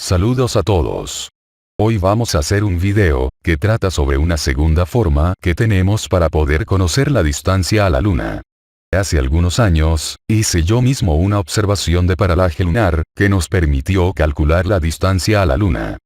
Saludos a todos. Hoy vamos a hacer un video, que trata sobre una segunda forma que tenemos para poder conocer la distancia a la Luna. Hace algunos años, hice yo mismo una observación de paralaje lunar, que nos permitió calcular la distancia a la Luna.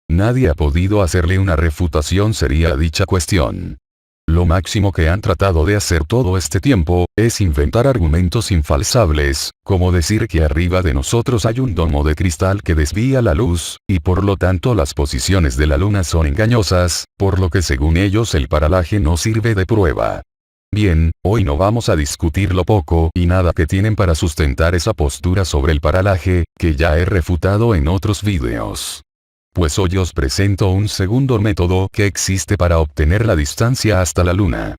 Nadie ha podido hacerle una refutación seria a dicha cuestión. Lo máximo que han tratado de hacer todo este tiempo, es inventar argumentos infalsables, como decir que arriba de nosotros hay un domo de cristal que desvía la luz, y por lo tanto las posiciones de la Luna son engañosas, por lo que según ellos el paralaje no sirve de prueba. Bien, hoy no vamos a discutir lo poco y nada que tienen para sustentar esa postura sobre el paralaje, que ya he refutado en otros videos. Pues hoy os presento un segundo método que existe para obtener la distancia hasta la Luna.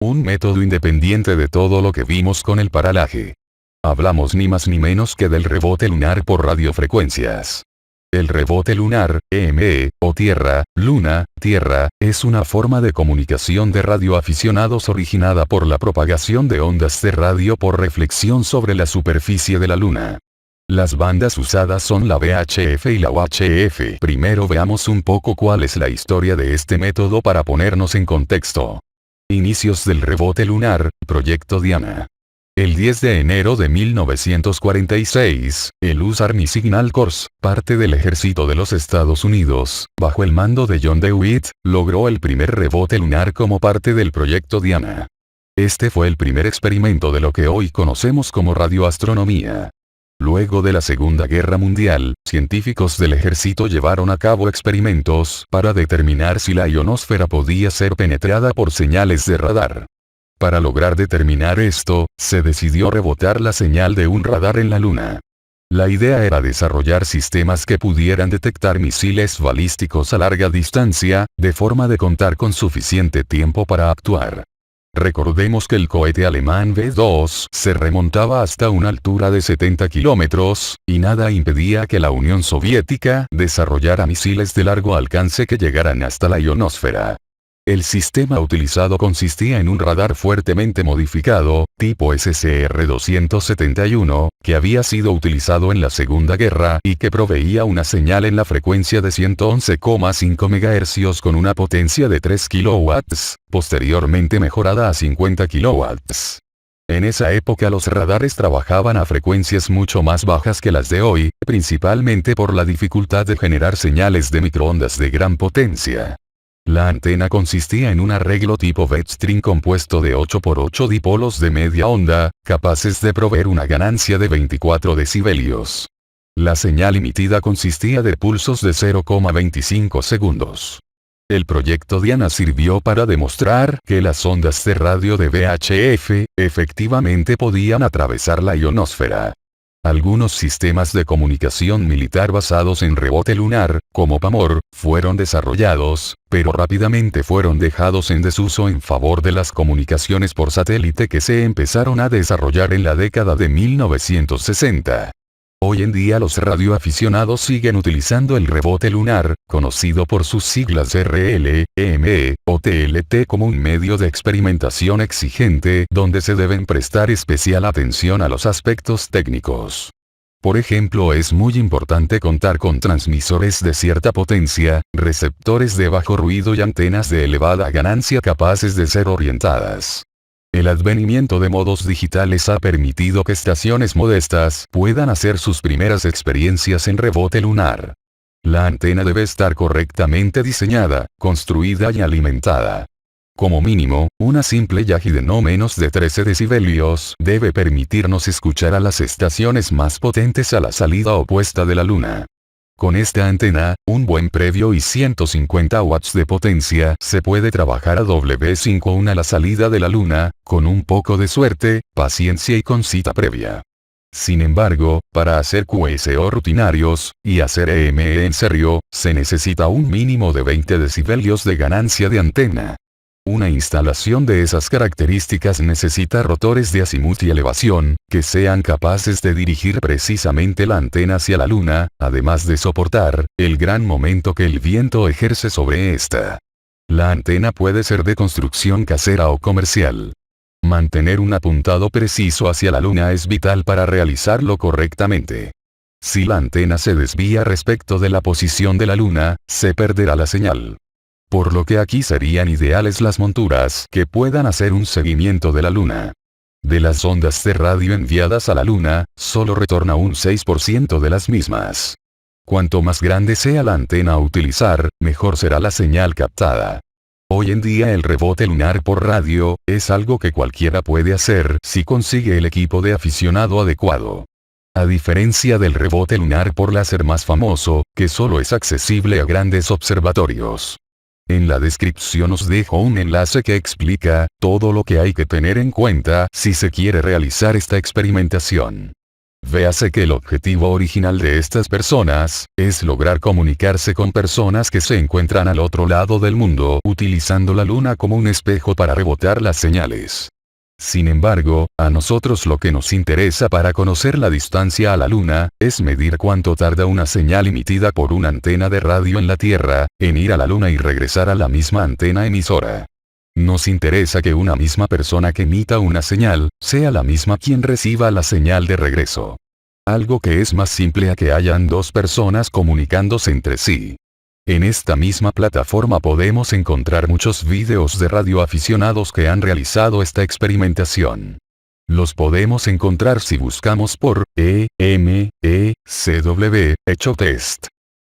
Un método independiente de todo lo que vimos con el paralaje. Hablamos ni más ni menos que del rebote lunar por radiofrecuencias. El rebote lunar, EME, o Tierra, Luna, Tierra, es una forma de comunicación de radioaficionados originada por la propagación de ondas de radio por reflexión sobre la superficie de la Luna. Las bandas usadas son la VHF y la UHF. Primero veamos un poco cuál es la historia de este método para ponernos en contexto. Inicios del rebote lunar, Proyecto Diana. El 10 de enero de 1946, el US Army Signal Corps, parte del ejército de los Estados Unidos, bajo el mando de John DeWitt, logró el primer rebote lunar como parte del Proyecto Diana. Este fue el primer experimento de lo que hoy conocemos como radioastronomía. Luego de la Segunda Guerra Mundial, científicos del ejército llevaron a cabo experimentos para determinar si la ionosfera podía ser penetrada por señales de radar. Para lograr determinar esto, se decidió rebotar la señal de un radar en la Luna. La idea era desarrollar sistemas que pudieran detectar misiles balísticos a larga distancia, de forma de contar con suficiente tiempo para actuar. Recordemos que el cohete alemán V-2 se remontaba hasta una altura de 70 kilómetros, y nada impedía que la Unión Soviética desarrollara misiles de largo alcance que llegaran hasta la ionosfera. El sistema utilizado consistía en un radar fuertemente modificado, tipo SCR-271, que había sido utilizado en la Segunda Guerra y que proveía una señal en la frecuencia de 111,5 MHz con una potencia de 3 kW, posteriormente mejorada a 50 kW. En esa época los radares trabajaban a frecuencias mucho más bajas que las de hoy, principalmente por la dificultad de generar señales de microondas de gran potencia. La antena consistía en un arreglo tipo Webstring compuesto de 8 por 8 dipolos de media onda, capaces de proveer una ganancia de 24 decibelios. La señal emitida consistía de pulsos de 0,25 segundos. El proyecto Diana sirvió para demostrar que las ondas de radio de VHF, efectivamente podían atravesar la ionosfera. Algunos sistemas de comunicación militar basados en rebote lunar, como PAMOR, fueron desarrollados, pero rápidamente fueron dejados en desuso en favor de las comunicaciones por satélite que se empezaron a desarrollar en la década de 1960. Hoy en día los radioaficionados siguen utilizando el rebote lunar, conocido por sus siglas RL, EME, o TLT como un medio de experimentación exigente donde se deben prestar especial atención a los aspectos técnicos. Por ejemplo, es muy importante contar con transmisores de cierta potencia, receptores de bajo ruido y antenas de elevada ganancia capaces de ser orientadas. El advenimiento de modos digitales ha permitido que estaciones modestas puedan hacer sus primeras experiencias en rebote lunar. La antena debe estar correctamente diseñada, construida y alimentada. Como mínimo, una simple Yagi de no menos de 13 decibelios debe permitirnos escuchar a las estaciones más potentes a la salida opuesta de la Luna. Con esta antena, un buen previo y 150 watts de potencia se puede trabajar a W51 a la salida de la Luna, con un poco de suerte, paciencia y con cita previa. Sin embargo, para hacer QSO rutinarios, y hacer EME en serio, se necesita un mínimo de 20 decibelios de ganancia de antena. Una instalación de esas características necesita rotores de azimut y elevación, que sean capaces de dirigir precisamente la antena hacia la Luna, además de soportar el gran momento que el viento ejerce sobre esta. La antena puede ser de construcción casera o comercial. Mantener un apuntado preciso hacia la Luna es vital para realizarlo correctamente. Si la antena se desvía respecto de la posición de la luna, se perderá la señal. Por lo que aquí serían ideales las monturas que puedan hacer un seguimiento de la luna. De las ondas de radio enviadas a la luna, solo retorna un 6% de las mismas. Cuanto más grande sea la antena a utilizar, mejor será la señal captada. Hoy en día el rebote lunar por radio, es algo que cualquiera puede hacer si consigue el equipo de aficionado adecuado. A diferencia del rebote lunar por láser más famoso, que solo es accesible a grandes observatorios. En la descripción os dejo un enlace que explica todo lo que hay que tener en cuenta si se quiere realizar esta experimentación. Véase que el objetivo original de estas personas es lograr comunicarse con personas que se encuentran al otro lado del mundo utilizando la luna como un espejo para rebotar las señales. Sin embargo, a nosotros lo que nos interesa para conocer la distancia a la luna, es medir cuánto tarda una señal emitida por una antena de radio en la Tierra, en ir a la luna y regresar a la misma antena emisora. Nos interesa que una misma persona que emita una señal, sea la misma quien reciba la señal de regreso. Algo que es más simple a que hayan dos personas comunicándose entre sí. En esta misma plataforma podemos encontrar muchos vídeos de radioaficionados que han realizado esta experimentación. Los podemos encontrar si buscamos por EMECW, Echo Test.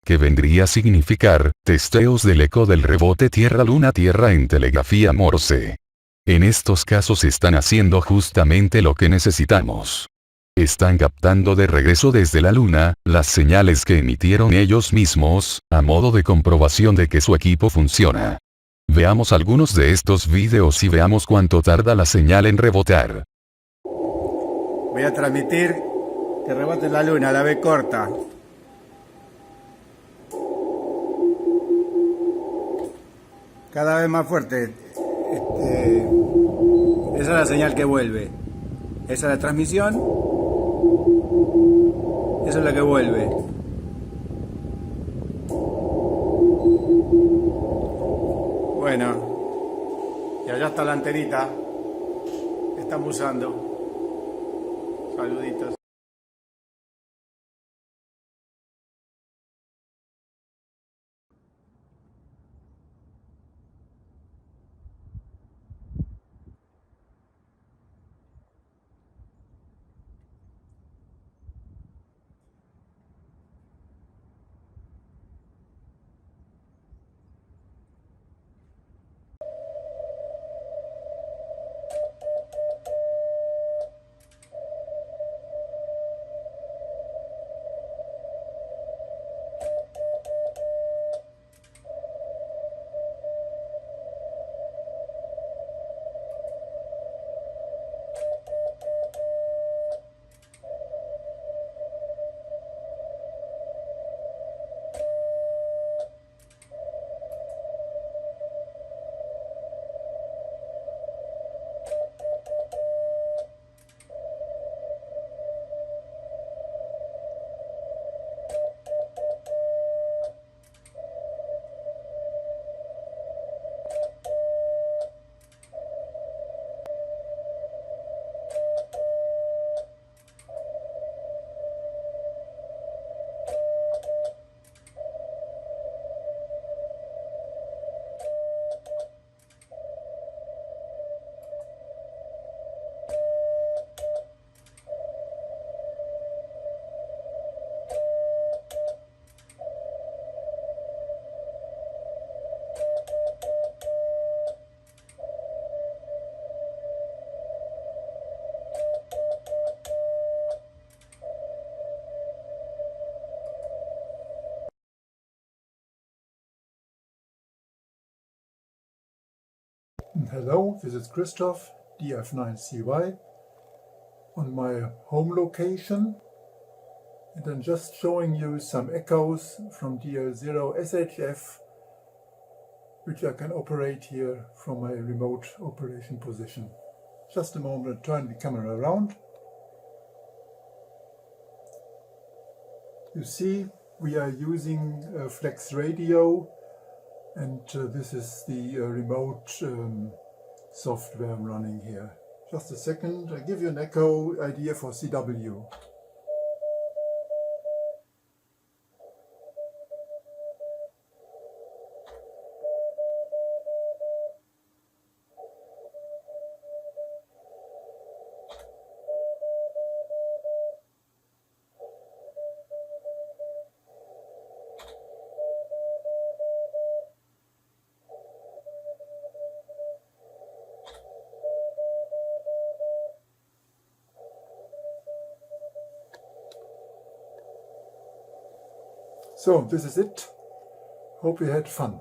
Que vendría a significar, testeos del eco del rebote Tierra-Luna-Tierra en telegrafía Morse. En estos casos están haciendo justamente lo que necesitamos. Están captando de regreso desde la luna, las señales que emitieron ellos mismos, a modo de comprobación de que su equipo funciona. Veamos algunos de estos vídeos y veamos cuánto tarda la señal en rebotar. Voy a transmitir que rebote la luna, la B corta. Cada vez más fuerte. Esa es la señal que vuelve. Esa es la transmisión. Esa es la que vuelve. Bueno. Y allá está la antenita que estamos usando. Saluditos. Hello, this is Christoph, DF9CY, on my home location, and I'm just showing you some echoes from DL0SHF, which I can operate here from my remote operation position. Just a moment, turn the camera around. You see, we are using Flex Radio, and this is the remote software I'm running here. Just a second, I give you an echo idea for CW. So, this is it. Hope you had fun.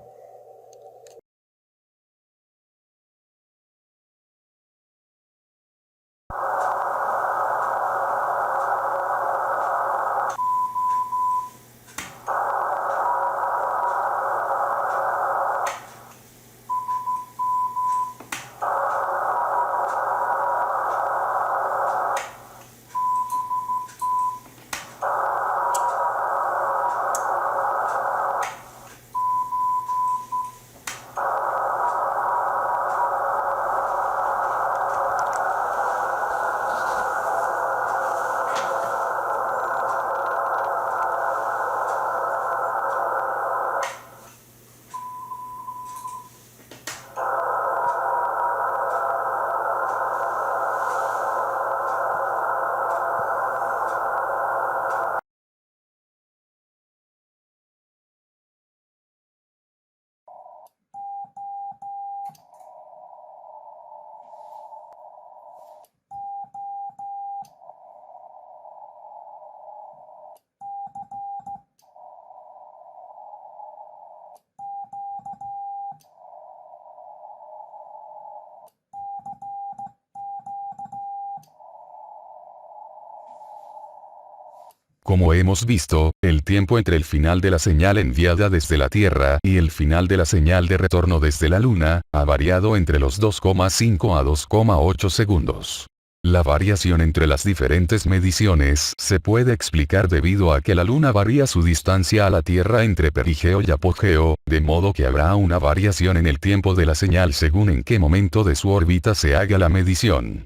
Como hemos visto, el tiempo entre el final de la señal enviada desde la Tierra y el final de la señal de retorno desde la Luna, ha variado entre los 2,5 a 2,8 segundos. La variación entre las diferentes mediciones se puede explicar debido a que la Luna varía su distancia a la Tierra entre perigeo y apogeo, de modo que habrá una variación en el tiempo de la señal según en qué momento de su órbita se haga la medición.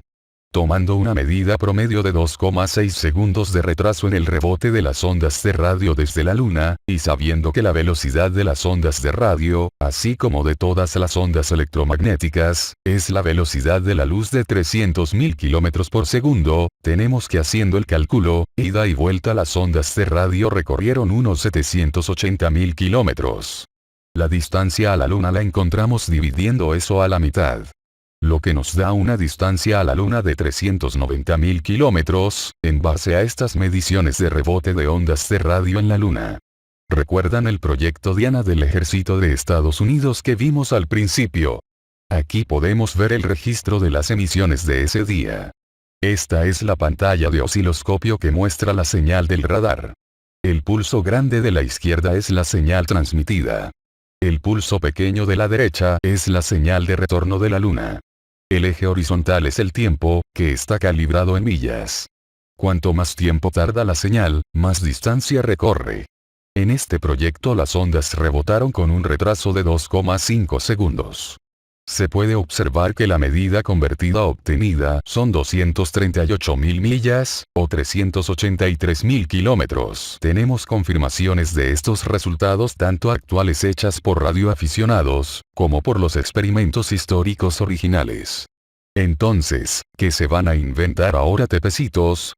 Tomando una medida promedio de 2,6 segundos de retraso en el rebote de las ondas de radio desde la Luna, y sabiendo que la velocidad de las ondas de radio, así como de todas las ondas electromagnéticas, es la velocidad de la luz de 300.000 km por segundo, tenemos que haciendo el cálculo, ida y vuelta las ondas de radio recorrieron unos 780.000 kilómetros. La distancia a la Luna la encontramos dividiendo eso a la mitad, lo que nos da una distancia a la Luna de 390.000 kilómetros, en base a estas mediciones de rebote de ondas de radio en la Luna. ¿Recuerdan el proyecto Diana del Ejército de Estados Unidos que vimos al principio? Aquí podemos ver el registro de las emisiones de ese día. Esta es la pantalla de osciloscopio que muestra la señal del radar. El pulso grande de la izquierda es la señal transmitida. El pulso pequeño de la derecha es la señal de retorno de la Luna. El eje horizontal es el tiempo, que está calibrado en millas. Cuanto más tiempo tarda la señal, más distancia recorre. En este proyecto las ondas rebotaron con un retraso de 2,5 segundos. Se puede observar que la medida convertida obtenida son 238.000 millas, o 383.000 kilómetros. Tenemos confirmaciones de estos resultados tanto actuales hechas por radioaficionados, como por los experimentos históricos originales. Entonces, ¿qué se van a inventar ahora, tepecitos?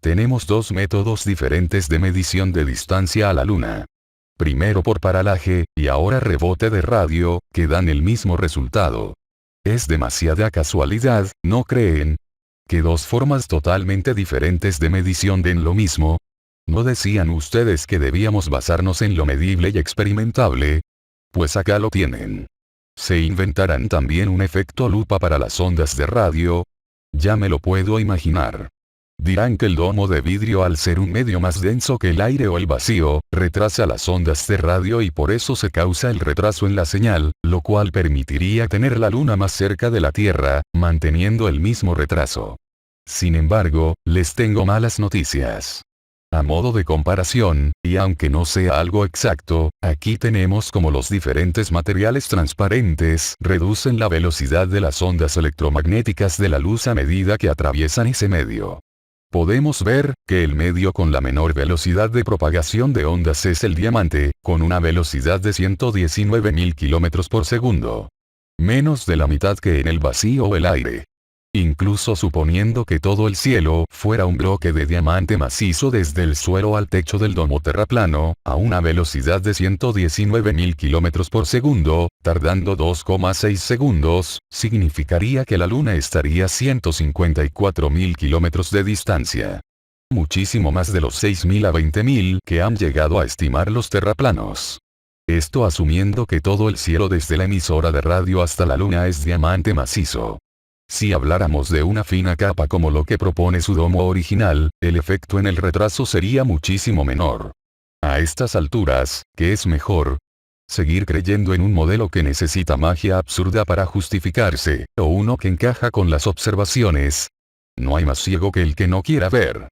Tenemos dos métodos diferentes de medición de distancia a la Luna. Primero por paralaje, y ahora rebote de radio, que dan el mismo resultado. Es demasiada casualidad, ¿no creen? Que dos formas totalmente diferentes de medición den lo mismo. ¿No decían ustedes que debíamos basarnos en lo medible y experimentable? Pues acá lo tienen. ¿Se inventarán también un efecto lupa para las ondas de radio? Ya me lo puedo imaginar. Dirán que el domo de vidrio, al ser un medio más denso que el aire o el vacío, retrasa las ondas de radio y por eso se causa el retraso en la señal, lo cual permitiría tener la Luna más cerca de la Tierra, manteniendo el mismo retraso. Sin embargo, les tengo malas noticias. A modo de comparación, y aunque no sea algo exacto, aquí tenemos como los diferentes materiales transparentes reducen la velocidad de las ondas electromagnéticas de la luz a medida que atraviesan ese medio. Podemos ver que el medio con la menor velocidad de propagación de ondas es el diamante, con una velocidad de 119.000 km por segundo. Menos de la mitad que en el vacío o el aire. Incluso suponiendo que todo el cielo fuera un bloque de diamante macizo desde el suelo al techo del domo terraplano, a una velocidad de 119.000 km por segundo, tardando 2,6 segundos, significaría que la Luna estaría a 154.000 km de distancia. muchísimo más de los 6.000 a 20.000 que han llegado a estimar los terraplanos. Esto asumiendo que todo el cielo desde la emisora de radio hasta la luna es diamante macizo. Si habláramos de una fina capa como lo que propone su domo original, el efecto en el retraso sería muchísimo menor. A estas alturas, ¿qué es mejor? ¿Seguir creyendo en un modelo que necesita magia absurda para justificarse, o uno que encaja con las observaciones? No hay más ciego que el que no quiera ver.